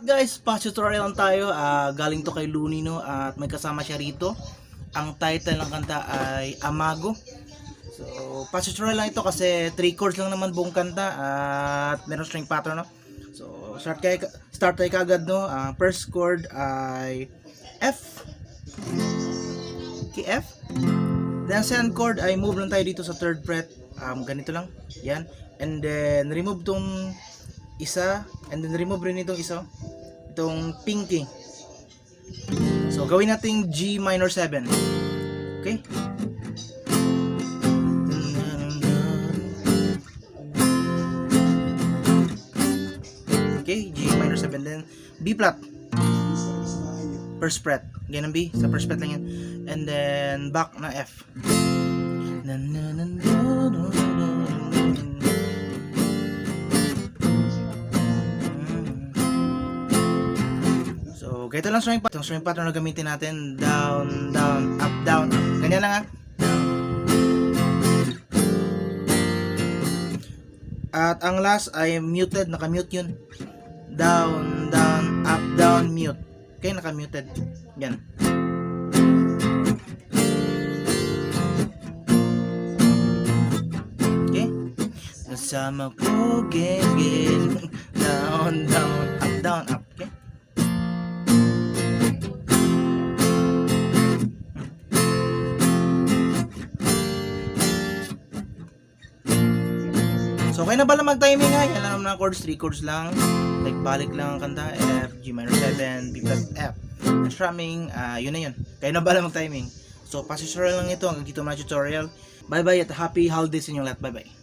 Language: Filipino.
Guys, pa-tutorial lang tayo. Galing to kay Looney, no? At may kasama siya rito. Ang title ng kanta ay Amago. So, pa-tutorial lang ito kasi 3 chords lang naman buong kanta at meron string pattern, no? So, start tayo kagad, no? First chord ay F. Okay, F. Then second chord ay move lang tayo dito sa 3rd fret. Ganito lang. Yan. And then remove tong isa, and then remove rin itong isa, itong pinky. So gawin natin G minor 7. Okay? Okay, G minor 7, then B flat, first fret, ganyan ang B, sa first fret lang yan, and then back na F. So, ganito lang string pattern. String pattern na gamitin natin. Down, down, up, down. Ganyan lang, ha. At ang last ay muted. Naka-mute yun. Down, down, up, down, mute. Okay, naka-muted. Yan. Okay. Kasama ko, gen. Down, down, up, down, up. Okay. So, okay na pala mag-timing, ha? Yan lang naman ang chords, 3 chords lang. Like, balik lang ang kanta. F, G minor 7, B flat, F. Strumming, yun na yun. Kaya na pala mag-timing. So, pasisural lang ito. Hanggang dito mga tutorial. Bye-bye at happy holidays sa inyong lahat. Bye-bye.